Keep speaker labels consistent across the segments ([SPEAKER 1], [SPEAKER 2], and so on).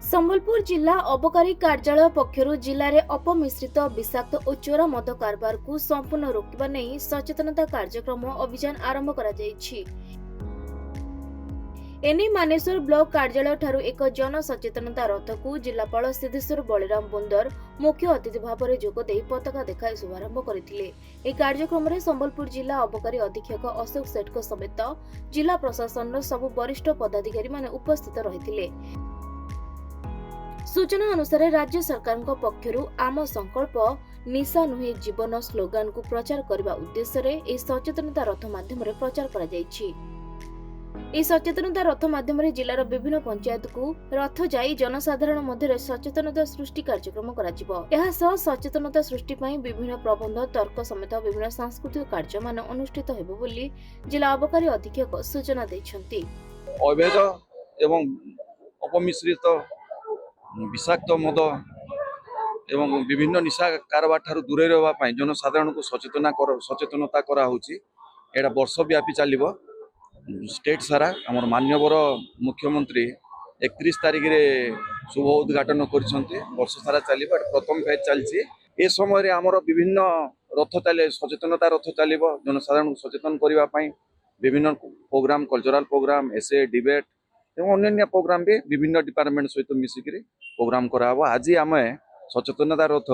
[SPEAKER 1] संबलपुर जिला अबकारी कार्यालय पक्षर जिले में अपमिश्रित विषाक्त और चोरा मद कारबार को संपूर्ण रोकवा नहीं सचेतनता कार्यक्रम अभियान आरंभ करा जायछि। एने मानेश्वर ब्लॉक कार्यालय ठारू एक जन सचेतनता रथ को जिलापाल सिद्धेश्वर बलिराम बुंदर मुख्य अतिथि भाव में जोगदे पताका देखाई शुभारंभ करथिले। ए कार्यक्रम में संबलपुर जिला अबकारी अधीक्षक अशोक सेठ समेत जिला प्रशासन सबु वरिष्ठ पदाधिकारी माने उपस्थित रहिथिले। सूचना अनुसार राज्य सरकार पक्षर आम संकल्प निशा नुहे जीवन स्लोगान को प्रचार करने उद्देश्य रे सचेतनता रथ माध्यम प्रचार करा जायछि। सचेतनता रथ माध्यम जिलार विभिन्न पंचायत को रथ जाई जनसाधारण मध्य सचेतनता सृष्टि कार्यक्रम करा सचेतनता सृष्टि पई विभिन्न प्रबंध तर्क समेत विभिन्न सांस्कृतिक कार्यक्रम अनुष्ठित हेबो बोली जिला अबकारी अधीक्षक सूचना दैछन्ति।
[SPEAKER 2] अवैध एवं अपमिश्रित विषाक्त मद एवं विभिन्न निशा कारबार ठारू दूरे रहा जनसाधारण को सचेतनता करा होची। एटा वर्षव्यापी चलिबो स्टेट सारा। हमर मान्यवर मुख्यमंत्री 31 तारिख रे शुभ उद्घाटन करिसंते। वर्ष सारा चलिबो प्रथम फेज चलछि। ए समय रे हमर विभिन्न रथ चले सचेतनता रथ चलिबो जनसाधारण को सचेतन करिवा पई विभिन्न प्रोग्राम कल्चरल प्रोग्राम एसे डिबेट एवं अन्य प्रोग्राम भी विभिन्न डिपार्टमेंट सहित मिसिक प्रोग्राम कराबो। आज आम सचेतनता रथ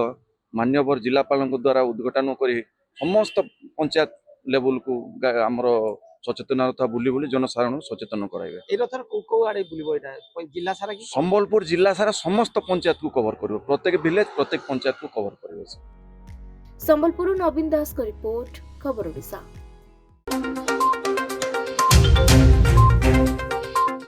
[SPEAKER 2] मान्यवर जिलापाल द्वारा उद्घाटन करी समस्त पंचायत लेवल को आमर सचेतन रथ बुली बुली जनसाधारण सचेतन कराइबे। संबलपुर जिला सारा समस्त पंचायत को कवर करिवो। प्रत्येक विलेज प्रत्येक पंचायत को कवर करिवो।
[SPEAKER 1] संबलपुर नवीन दास का रिपोर्ट, खबर ओडिशा।